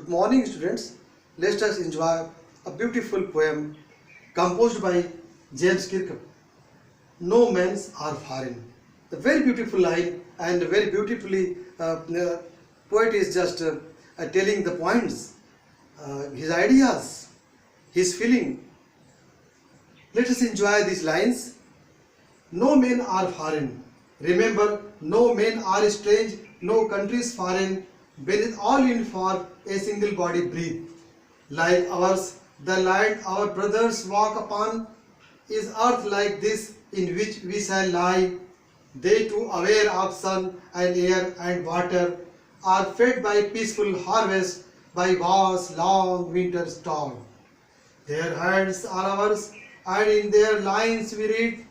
Good morning, students. Let us enjoy a beautiful poem composed by James Kirkham. No men's are foreign. A very beautiful line and very beautifully poet is just telling the points, his ideas, his feeling. Let us enjoy these lines. No men are foreign. Remember, no men are strange, no countries foreign. Beneath all in for a single body breathe. Like ours, the land our brothers walk upon is earth like this in which we shall lie. They too aware of sun and air and water are fed by peaceful harvest by vast long winter storm. Their hands are ours, and in their lines we read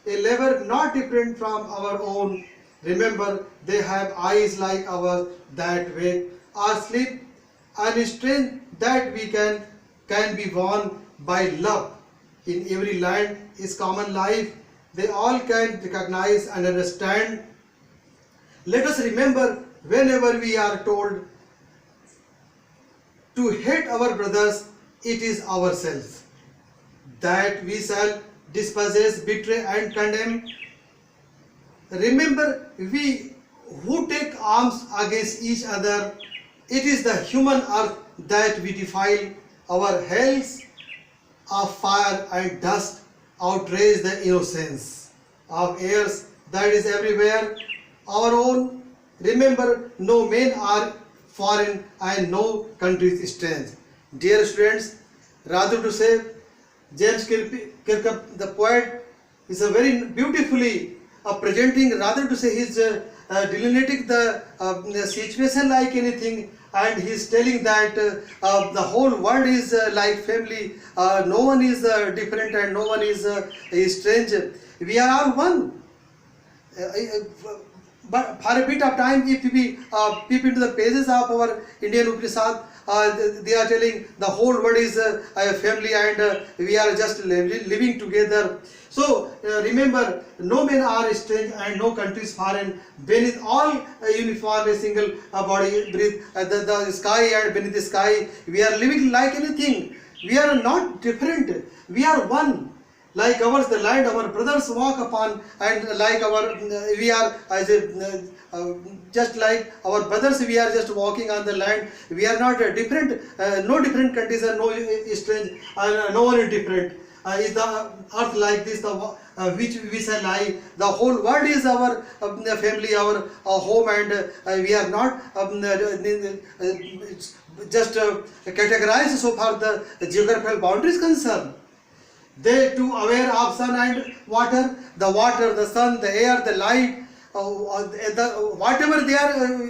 a labor not different from our own. Remember, they have eyes like ours that wake or sleep, and strength that we can be won by love. In every land is common life. They all can recognize and understand. Let us remember whenever we are told to hate our brothers, it is ourselves that we shall dispossess, betray and condemn. Remember, we who take arms against each other, it is the human earth that we defile. Our hells of fire and dust outrage the innocence of airs that is everywhere our own. Remember, no men are foreign and no countries strange. Dear students, rather to say, James Kirkham, the poet, is a very beautifully presenting, rather to say, he's delineating the situation like anything, and he's telling that the whole world is like family. No one is different and no one is strange. We are all one. But for a bit of time, if we peep into the pages of our Indian Upanishad, they are telling the whole world is a family and we are just living together. So remember, no men are strange and no countries foreign. Beneath all uniform, a single body breathe. The sky and beneath the sky, we are living like anything. We are not different. We are one. Like ours, the land our brothers walk upon, and like our, we are as a, just like our brothers, we are just walking on the land. We are not different, no different countries and no strange, no one is different. Is the earth like this, the which we shall lie? The whole world is our family, our home, and we are not just categorized so far the geographical boundaries concerned. They too aware of sun and water, the sun, the air, the light, whatever they are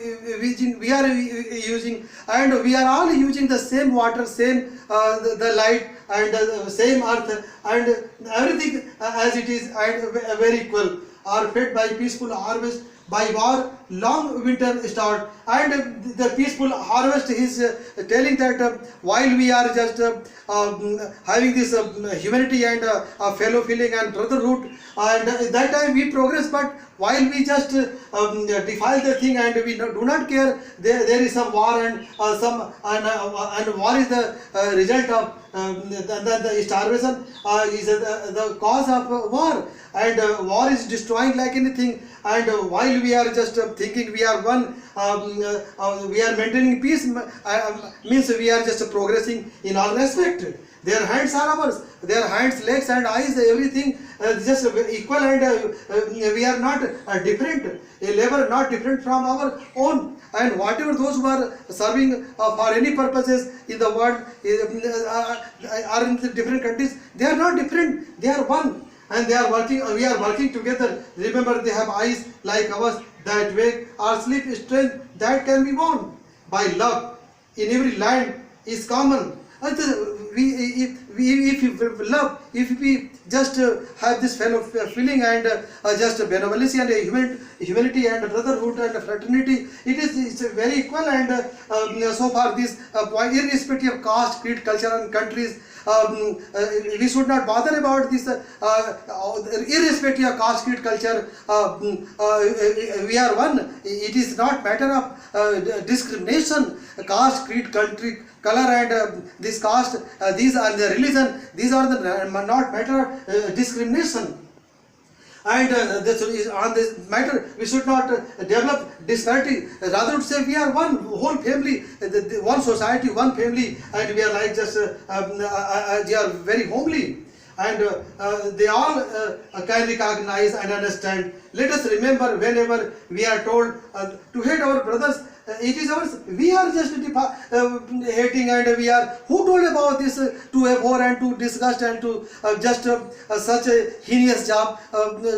using, we are using, and we are all using the same water, same the light, and the same earth, and everything as it is, and very equal, are fed by peaceful harvest by war long winter start. And the peaceful harvest is telling that while we are just having this humanity and fellow feeling and brotherhood, and that time we progress, but while we just defile the thing and we do not care, there is some war and and war is the result of the starvation is the cause of war, and war is destroying like anything. And while we are just thinking we are one, we are maintaining peace, means we are just progressing in all respect. Their hands are ours, their hands, legs and eyes, everything just equal, and we are not different, a labor not different from our own. And whatever those who are serving for any purposes in the world are in the different countries, they are not different, they are one. And they are working, we are working together. Remember, they have eyes like ours that wake or sleep, strength that can be won by love. In every land is common. If we love, if we just have this fellow feeling and just benevolence and humanity and brotherhood and fraternity, it's very equal. And so far this point, irrespective of caste, creed, culture and countries, we should not bother about this, irrespective of caste, creed, culture. We are one. It is not matter of discrimination, caste, creed, country, color, and this caste, these are the religion. These are the not matter of discrimination. And on this matter, we should not develop disparity. Rather, to say we are one whole family, one society, one family, and we are like just they are very homely, and they all can recognize and understand. Let us remember, whenever we are told to hate our brothers, it is ours. We are just hating, and we are. Who told about this to abhor and to disgust and to just such a heinous job,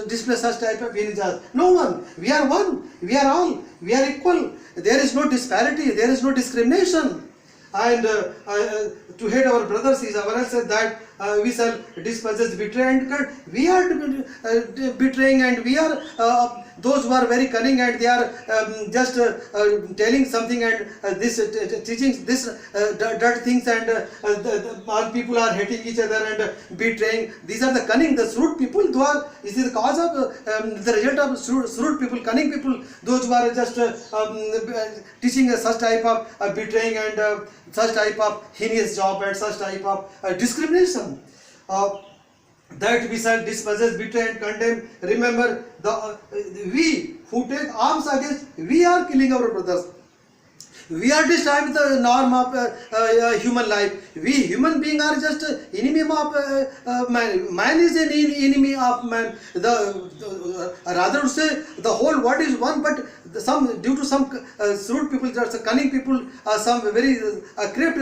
display such type of heinous job? No one. We are one. We are all. We are equal. There is no disparity. There is no discrimination. And to hate our brothers is our answer that we shall dispossess, betray, and cut. We are betraying, and we are those who are very cunning, and they are just telling something, and this teaching this dirt things, and all people are hating each other and betraying. These are the cunning, the shrewd people. Who are, this is the cause of the result of shrewd people, cunning people. Those who are just teaching such type of betraying and such type of heinous job and such type of discrimination. That we shall dispossess, betray, and condemn. Remember, we who take arms against, we are killing our brothers. We are destroying the norm of human life. We human beings are just enemy of man. Man is an enemy of man. Rather to say the whole world is one, but some due to some shrewd people, cunning people, some very corrupt,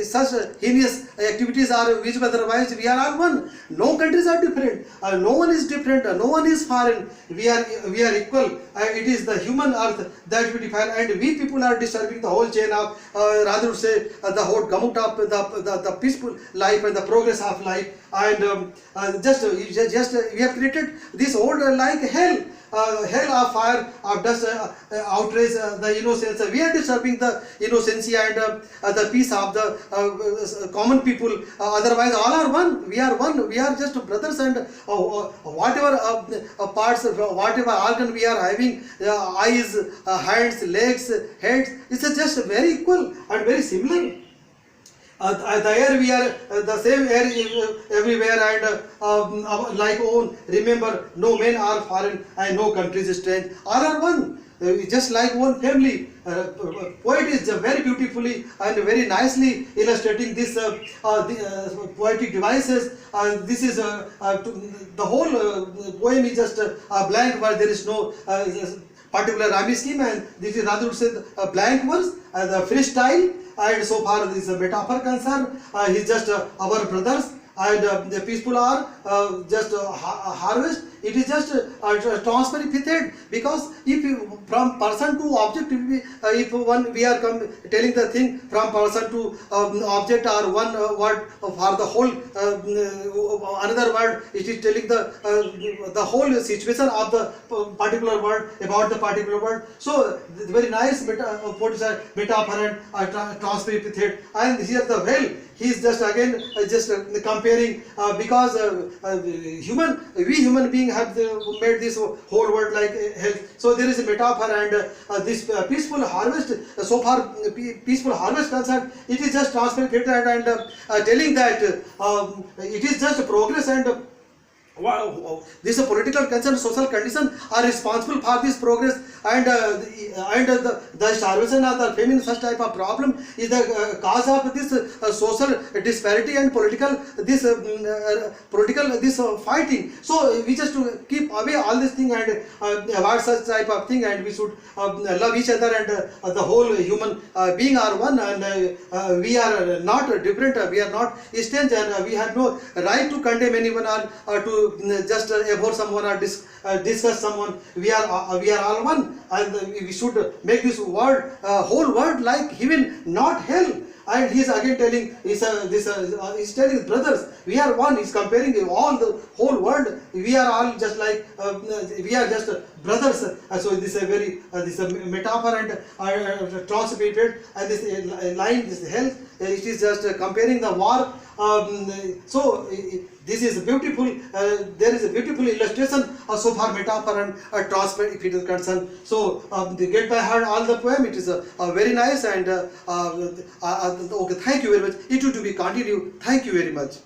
such heinous activities are visible. Otherwise, we are all one. No countries are different. No one is different. No one is foreign. We are equal. It is the human earth that we define, and we people are disturbing the whole chain of, rather to say, the whole gamut of the peaceful life and the progress of life. And just we have created this world like hell. Hell of fire, of dust, outrage the innocence. We are disturbing the innocency and the peace of the common people. Otherwise, all are one. We are one. We are just brothers, and whatever parts, whatever organ we are having, eyes, hands, legs, heads, it's just very equal and very similar. The air, we are the same air everywhere, and like own. Remember, no men are foreign and no country is strange. All are one, just like one family. Poet is very beautifully and very nicely illustrating this poetic devices. This is the whole poem is just a blank where there is no particular rhyming scheme, and this is rather to say a blank verse, the freestyle. And so far this is a metaphor concern. He's just our brothers, and the peaceful are just harvest. It is just transfer method, because if you, from person to object, if one we are telling the thing from person to object, or one word for the whole another word, it is telling the whole situation of the particular word about the particular word. So very nice metaphor and transfer method. And here the well, he is just again just comparing, because we human being have made this whole world like health. So there is a metaphor, and this peaceful harvest, so far peaceful harvest concerned, it is just transfer method, and telling that it is just progress, and this political concern, social condition are responsible for this progress, and the starvation or the famine, such type of problem is the cause of this social disparity and political this fighting. So we just to keep away all this thing and avoid such type of thing, and we should love each other, and the whole human being are one, and we are not different, we are not strange, and we have no right to condemn anyone or to just abhor someone or discuss someone. We are all one, and we should make this world, whole world like heaven, not hell. And he is again telling, he's telling brothers, we are one. He's comparing all the whole world. We are all just like we are just brothers. So this is a very this is a metaphor and translated, and this line, this health, it is just comparing the war. So this is beautiful. There is a beautiful illustration so far, metaphor and transparent if it is concerned. So the get by heart all the poem. It is very nice, and okay. Thank you very much. It will to be continued. Thank you very much.